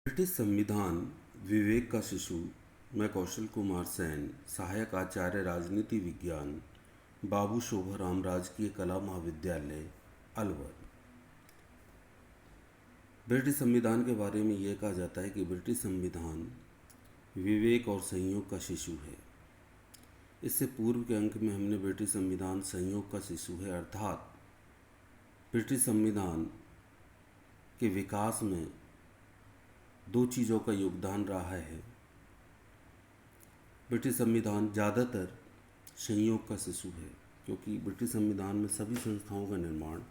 British संविधान विवेक का शिशु। मैं कौशल कुमार सेन, सहायक आचार्य राजनीति विज्ञान, बाबू शोभाराम राजकीय कला महाविद्यालय, अलवर। ब्रिटिश संविधान के बारे में यह कहा जाता है कि ब्रिटिश संविधान विवेक और संयोग का शिशु है। इससे पूर्व के अंक में हमने ब्रिटिश संविधान संयोग का शिशु है अर्थात ब्रिटिश संविधान के विकास में दो चीज़ों का योगदान रहा है। ब्रिटिश संविधान ज़्यादातर संयोग का शिशु है क्योंकि ब्रिटिश संविधान में सभी संस्थाओं का निर्माण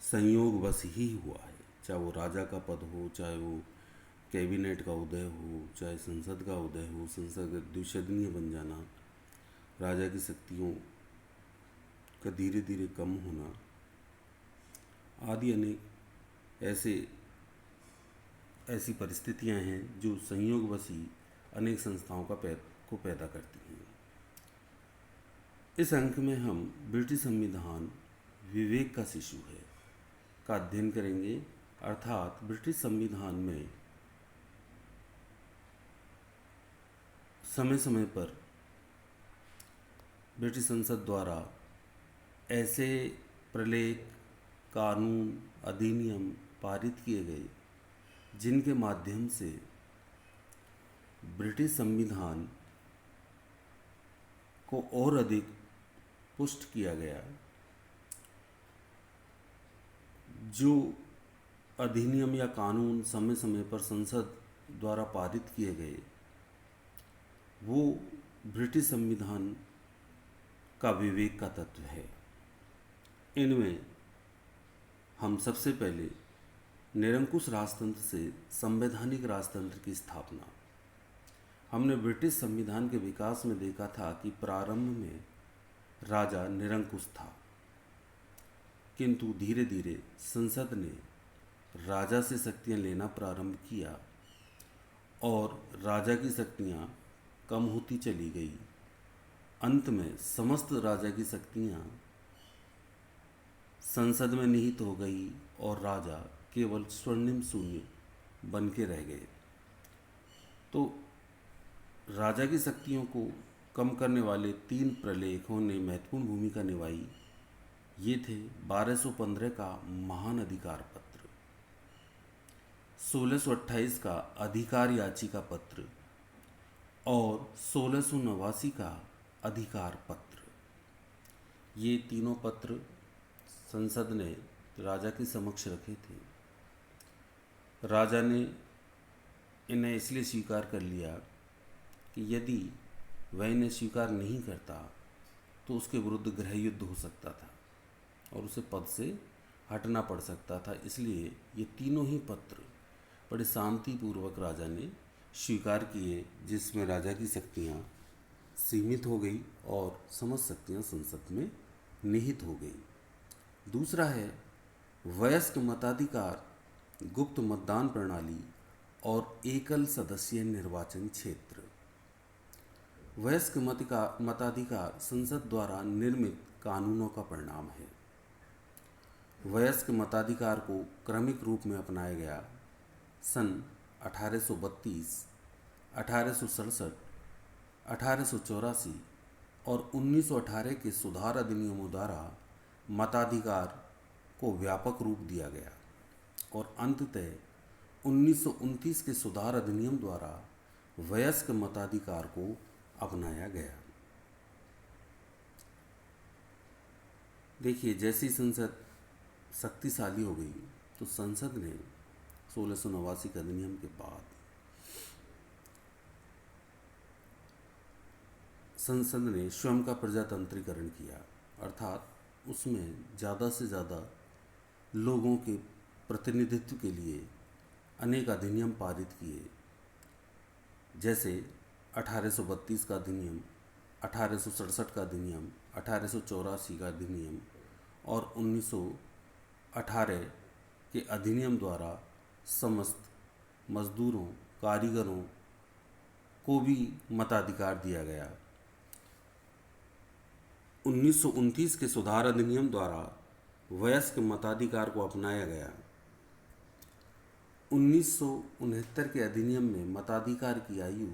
संयोग बस ही हुआ है, चाहे वो राजा का पद हो, चाहे वो कैबिनेट का उदय हो, चाहे संसद का उदय हो, संसद का द्विसदनीय बन जाना, राजा की शक्तियों का धीरे धीरे कम होना आदि अनेक ऐसी परिस्थितियां हैं जो संयोगवशी अनेक संस्थाओं को पैदा करती हैं। इस अंक में हम ब्रिटिश संविधान विवेक का शिशु है का अध्ययन करेंगे अर्थात ब्रिटिश संविधान में समय समय पर ब्रिटिश संसद द्वारा ऐसे प्रलेख, कानून, अधिनियम पारित किए गए जिनके माध्यम से ब्रिटिश संविधान को और अधिक पुष्ट किया गया। जो अधिनियम या कानून समय समय पर संसद द्वारा पारित किए गए वो ब्रिटिश संविधान का विवेक का तत्व है। इनमें हम सबसे पहले निरंकुश राजतंत्र से संवैधानिक राजतंत्र की स्थापना। हमने ब्रिटिश संविधान के विकास में देखा था कि प्रारंभ में राजा निरंकुश था, किंतु धीरे धीरे संसद ने राजा से शक्तियां लेना प्रारंभ किया और राजा की शक्तियां कम होती चली गई। अंत में समस्त राजा की शक्तियां संसद में निहित हो गई और राजा केवल स्वर्णिम शून्य बन के रह गए। तो राजा की शक्तियों को कम करने वाले 3 प्रलेखों ने महत्वपूर्ण भूमिका निभाई। ये थे 1215 का महान अधिकार पत्र, 1628 का अधिकार याचिका पत्र और 1689 का अधिकार पत्र। ये तीनों पत्र संसद ने राजा के समक्ष रखे थे। राजा ने इन्हें इसलिए स्वीकार कर लिया कि यदि वह इन्हें स्वीकार नहीं करता तो उसके विरुद्ध गृह युद्ध हो सकता था और उसे पद से हटना पड़ सकता था। इसलिए ये तीनों ही पत्र बड़े शांतिपूर्वक राजा ने स्वीकार किए, जिसमें राजा की शक्तियाँ सीमित हो गई और समस्त शक्तियाँ संसद में निहित हो गई। दूसरा है वयस्क मताधिकार, गुप्त मतदान प्रणाली और एकल सदस्यीय निर्वाचन क्षेत्र। वयस्क मताधिकार संसद द्वारा निर्मित कानूनों का परिणाम है। वयस्क मताधिकार को क्रमिक रूप में अपनाया गया सन 1832, 1867, 1884 और 1918 के सुधार अधिनियमों द्वारा मताधिकार को व्यापक रूप दिया गया और अंततः 1929 के सुधार अधिनियम द्वारा वयस्क मताधिकार को अपनाया गया। देखिए, जैसी संसद शक्तिशाली हो गई तो संसद ने 1689 के अधिनियम के बाद संसद ने स्वयं का प्रजातंत्रीकरण किया, अर्थात उसमें ज़्यादा से ज़्यादा लोगों के प्रतिनिधित्व के लिए अनेक अधिनियम पारित किए, जैसे 1832 का अधिनियम, 1867 का अधिनियम, 1884 का अधिनियम और 1918 के अधिनियम द्वारा समस्त मजदूरों, कारीगरों को भी मताधिकार दिया गया। 1929 के सुधार अधिनियम द्वारा वयस्क मताधिकार को अपनाया गया 1969 के अधिनियम में मताधिकार की आयु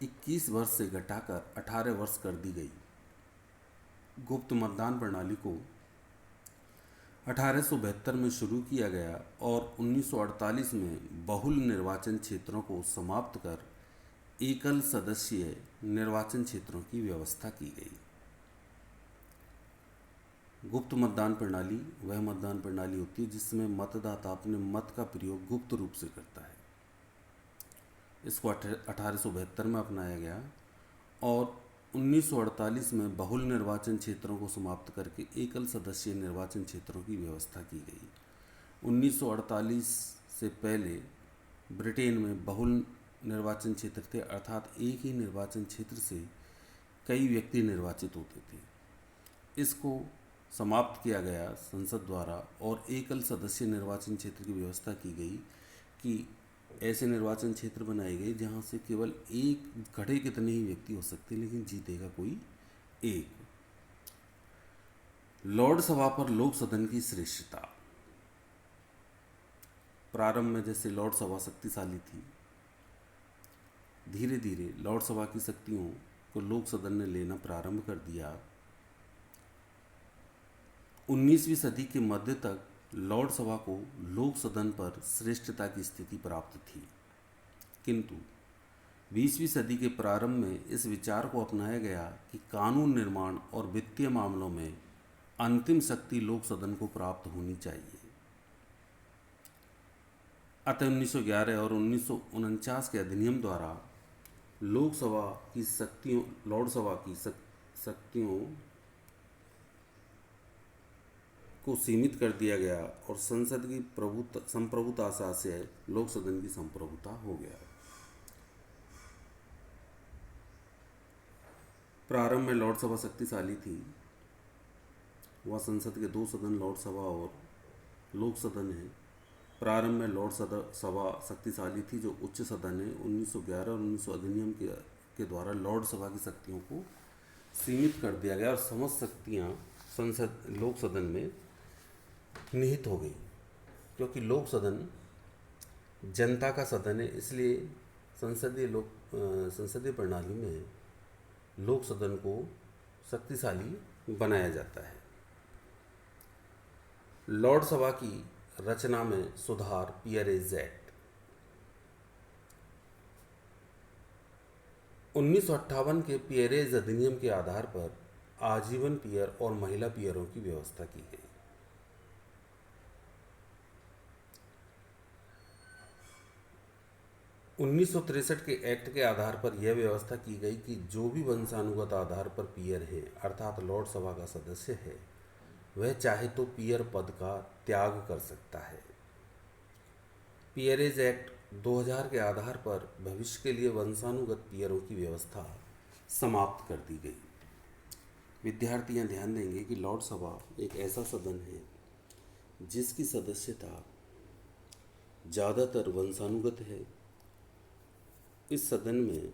21 वर्ष से घटाकर 18 वर्ष कर दी गई। गुप्त मतदान प्रणाली को 1872 में शुरू किया गया और 1948 में बहुल निर्वाचन क्षेत्रों को समाप्त कर एकल सदस्यीय निर्वाचन क्षेत्रों की व्यवस्था की गई। गुप्त मतदान प्रणाली वह मतदान प्रणाली होती है जिसमें मतदाता अपने मत का प्रयोग गुप्त रूप से करता है। इसको 1872 में अपनाया गया और 1948 में बहुल निर्वाचन क्षेत्रों को समाप्त करके एकल सदस्यीय निर्वाचन क्षेत्रों की व्यवस्था की गई। 1948 से पहले ब्रिटेन में बहुल निर्वाचन क्षेत्र थे, अर्थात एक ही निर्वाचन क्षेत्र से कई व्यक्ति निर्वाचित होते थे। इसको समाप्त किया गया संसद द्वारा और एकल सदस्यीय निर्वाचन क्षेत्र की व्यवस्था की गई कि ऐसे निर्वाचन क्षेत्र बनाए गए जहाँ से केवल एक घड़े कितने ही व्यक्ति हो सकते लेकिन जीतेगा कोई एक। लॉर्ड सभा पर लोक सदन की श्रेष्ठता। प्रारंभ में जैसे लॉर्ड सभा शक्तिशाली थी, धीरे धीरे लॉर्ड सभा की शक्तियों को लोक सदन ने लेना प्रारंभ कर दिया। 19वीं सदी के मध्य तक लॉर्ड सभा को लोक सदन पर श्रेष्ठता की स्थिति प्राप्त थी, किंतु 20वीं सदी के प्रारंभ में इस विचार को अपनाया गया कि कानून निर्माण और वित्तीय मामलों में अंतिम शक्ति लोक सदन को प्राप्त होनी चाहिए। अतः 1911 और 1949 के अधिनियम द्वारा लोकसभा की शक्तियों लॉर्ड सभा की शक्तियों को सीमित कर दिया गया और संसद की संप्रभुता से लोक सदन की संप्रभुता हो गया। प्रारंभ में लॉर्ड सभा शक्तिशाली थी। वह संसद के दो सदन लॉर्ड सभा और लोक सदन है। प्रारंभ में लॉर्ड सभा शक्तिशाली थी जो उच्च सदन है। 1911 और 1900 अधिनियम के द्वारा लॉर्ड सभा की शक्तियों को सीमित कर दिया गया और समस्त शक्तियाँ लोक सदन में निहित हो गई, क्योंकि लोक सदन जनता का सदन है। इसलिए संसदीय प्रणाली में लोक सदन को शक्तिशाली बनाया जाता है। लॉर्ड सभा की रचना में सुधार पियरेज एक्ट 1958 के पियरेज अधिनियम के आधार पर आजीवन पियर और महिला पियरों की व्यवस्था की गई। 1963 के एक्ट के आधार पर यह व्यवस्था की गई कि जो भी वंशानुगत आधार पर पियर है अर्थात लॉर्ड सभा का सदस्य है, वह चाहे तो पियर पद का त्याग कर सकता है। पियरेज एक्ट 2000 के आधार पर भविष्य के लिए वंशानुगत पियरों की व्यवस्था समाप्त कर दी गई। विद्यार्थी ध्यान देंगे कि लॉर्ड सभा एक ऐसा सदन है जिसकी सदस्यता ज़्यादातर वंशानुगत है। इस सदन में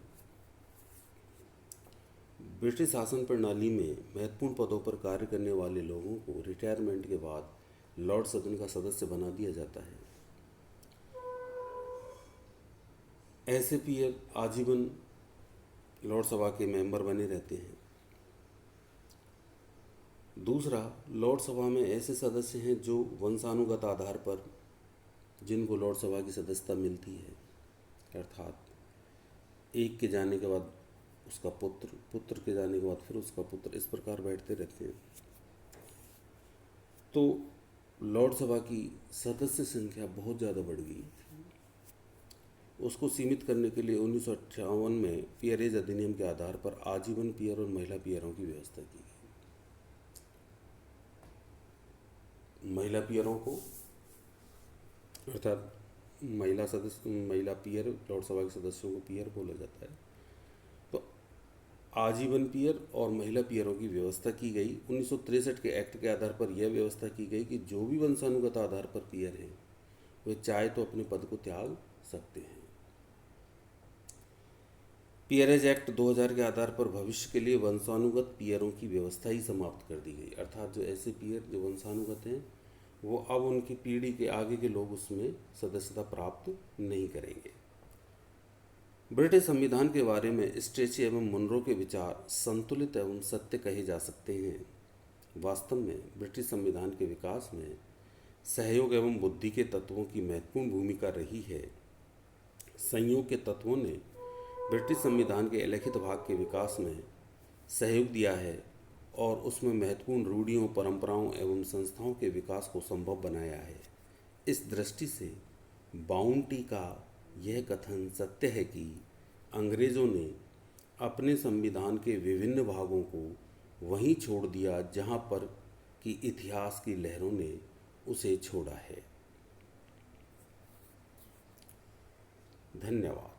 ब्रिटिश शासन प्रणाली में महत्वपूर्ण पदों पर कार्य करने वाले लोगों को रिटायरमेंट के बाद लॉर्ड सदन का सदस्य बना दिया जाता है। ऐसे पियर आजीवन लॉर्ड सभा के मेंबर बने रहते हैं। दूसरा, लॉर्ड सभा में ऐसे सदस्य हैं जो वंशानुगत आधार पर जिनको लॉर्ड सभा की सदस्यता मिलती है, अर्थात एक के जाने के बाद उसका पुत्र के जाने के बाद फिर उसका पुत्र, इस प्रकार बैठते रहते हैं। तो लॉर्ड सभा की सदस्य संख्या बहुत ज़्यादा बढ़ गई। उसको सीमित करने के लिए 1958 में पियरेज अधिनियम के आधार पर आजीवन पियर और महिला पियरों की व्यवस्था की गई। महिला पियरों को अर्थात महिला पियर लॉर्ड सभा के सदस्यों को पियर बोला जाता है। तो आजीवन पियर और महिला पियरों की व्यवस्था की गई। 1963 के एक्ट के आधार पर यह व्यवस्था की गई कि जो भी वंशानुगत आधार पर पियर हैं वे चाहे तो अपने पद को त्याग सकते हैं। पियरेज एक्ट 2000 के आधार पर भविष्य के लिए वंशानुगत पियरों की व्यवस्था ही समाप्त कर दी गई, अर्थात जो ऐसे पियर जो वंशानुगत हैं वो अब उनकी पीढ़ी के आगे के लोग उसमें सदस्यता प्राप्त नहीं करेंगे। ब्रिटिश संविधान के बारे में स्ट्रेची एवं मुनरो के विचार संतुलित एवं सत्य कहे जा सकते हैं। वास्तव में ब्रिटिश संविधान के विकास में सहयोग एवं बुद्धि के तत्वों की महत्वपूर्ण भूमिका रही है। संयोग के तत्वों ने ब्रिटिश संविधान के अलिखित भाग के विकास में सहयोग दिया है और उसमें महत्वपूर्ण रूढ़ियों, परंपराओं एवं संस्थाओं के विकास को संभव बनाया है। इस दृष्टि से बाउंटी का यह कथन सत्य है कि अंग्रेज़ों ने अपने संविधान के विभिन्न भागों को वहीं छोड़ दिया जहां पर कि इतिहास की लहरों ने उसे छोड़ा है। धन्यवाद।